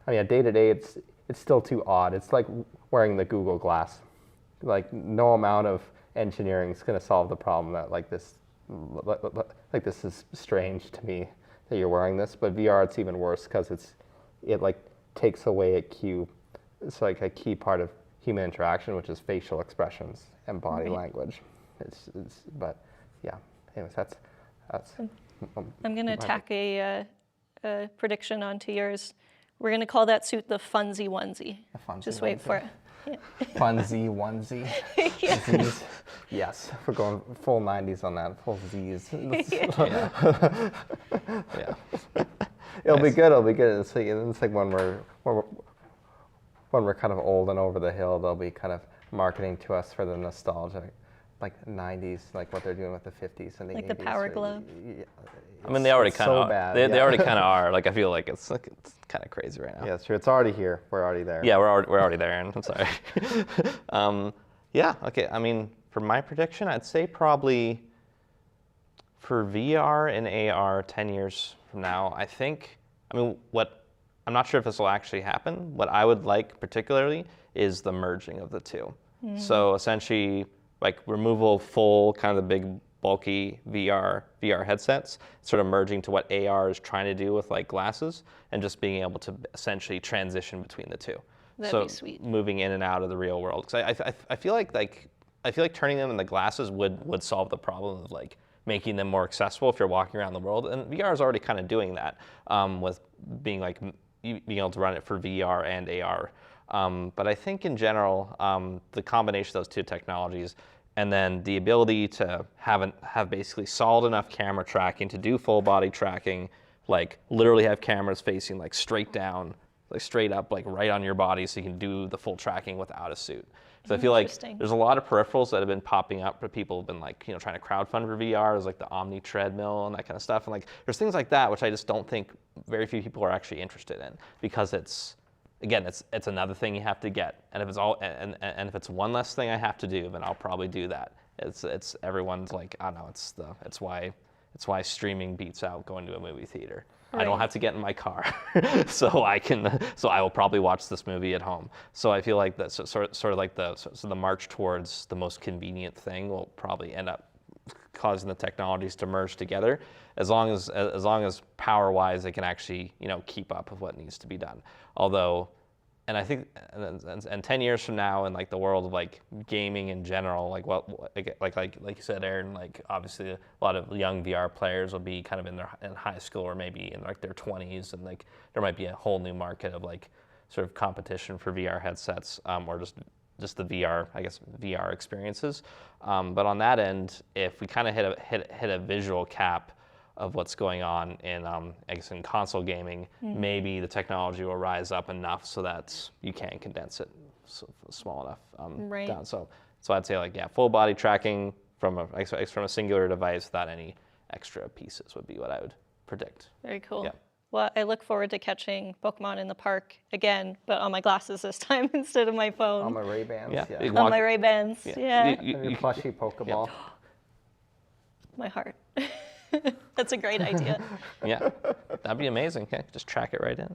I mean, day to day, it's still too odd. It's like wearing the Google Glass. Like no amount of engineering is gonna solve the problem that like this is strange to me that you're wearing this. But VR, it's even worse because it like takes away it's like a key part of human interaction, which is facial expressions and body language. But yeah. Anyways, that's. I'm going to tack a prediction onto yours. We're going to call that suit the Funzy Onesie. Just wait for it. Yeah. Funzy onesie. Yeah. Z's. Yes, we're going full 90s on that. Full Z's. Yeah. It'll be good. It's like when we're kind of old and over the hill, they'll be kind of marketing to us for the nostalgia, like 90s, like what they're doing with the 50s and the 80s. Like the Power Glove. Yeah, I mean, they already kind of bad. They already kind of are. Like I feel like it's kind of crazy right now. Yeah, it's true. It's already here. We're already there. Yeah, we're already there, and I'm sorry. Yeah. Okay. I mean, for my prediction, I'd say probably for VR and AR 10 years from now, I'm not sure if this will actually happen. What I would like particularly is the merging of the two. So essentially, like removal of full kind of the big bulky VR headsets, sort of merging to what AR is trying to do with like glasses, and just being able to essentially transition between the two. That'd be sweet. Moving in and out of the real world. Because I feel like turning them into glasses would solve the problem of like making them more accessible if you're walking around the world. And VR is already kind of doing that with being able to run it for VR and AR. But I think in general, the combination of those two technologies, and then the ability to have basically solid enough camera tracking to do full body tracking, like literally have cameras facing like straight down, like straight up, like right on your body, so you can do the full tracking without a suit. So I feel like there's a lot of peripherals that have been popping up where people have been like, trying to crowdfund for VR. There's like the Omni treadmill and that kind of stuff. And like, there's things like that, which I just don't think very few people are actually interested in, because it's another thing you have to get. And if it's and if it's one less thing I have to do, then I'll probably do that. It's everyone's like, I don't know, it's It's why streaming beats out going to a movie theater. I Right. don't have to get in my car, so I will probably watch this movie at home. So I feel like that's sort of like the march towards the most convenient thing will probably end up causing the technologies to merge together, as long as power-wise they can actually keep up with what needs to be done. Although, and I think, and 10 years from now, in like the world of like gaming in general, like you said, Aaron, like obviously a lot of young VR players will be kind of in high school or maybe in like their 20s, and like there might be a whole new market of like sort of competition for VR headsets, or just the VR experiences. But on that end, if we kind of hit a visual cap of what's going on in in console gaming, maybe the technology will rise up enough so that you can condense it small enough Right. down. So I'd say full body tracking from a singular device without any extra pieces would be what I would predict. Very cool. Yeah. Well, I look forward to catching Pokemon in the park again, but on my glasses this time instead of my phone. On my Ray-Bans, Yeah. yeah. You On walk- my Ray-Bans, yeah. And your plushie Pokeball. My heart. That's a great idea. Yeah, that'd be amazing. Okay, just track it right in.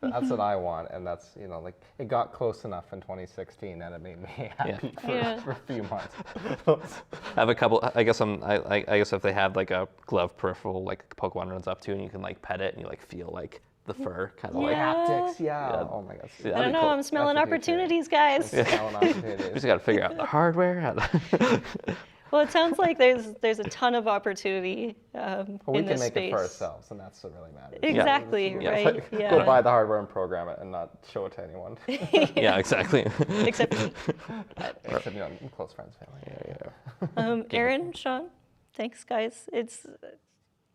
That's what I want, and that's it got close enough in 2016, and it made me happy for a few months. I have a couple. I guess if they have like a glove peripheral, like Pokemon runs up to, and you can like pet it, and you like feel like the fur, kind of like. Haptics, yeah. Oh my gosh. Yeah, I that'd don't be know, cool. I'm smelling That's what you opportunities, guys. Smelling We opportunities. just got to figure out the hardware. Well, it sounds like there's a ton of opportunity Well, we in can this make space. it for ourselves, and that's what really matters. Exactly, Yeah. right? Go Yeah. buy the hardware and program it, and not show it to anyone. Yeah, exactly. Except me. Except, close friends, family. Aaron, Shaun, thanks, guys. It's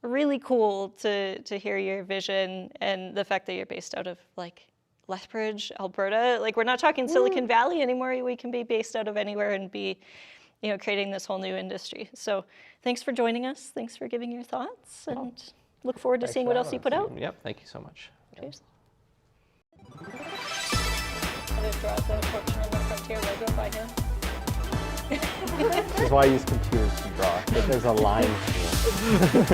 really cool to hear your vision and the fact that you're based out of like Lethbridge, Alberta. Like we're not talking Silicon Valley anymore. We can be based out of anywhere and be, creating this whole new industry. So thanks for joining us. Thanks for giving your thoughts, and look forward to Thanks seeing for what else having you put us. out. Yep. Thank you so much. Cheers. It draws a Fortune on the Frontier logo by him. This is why I use computers to draw. But there's a line here.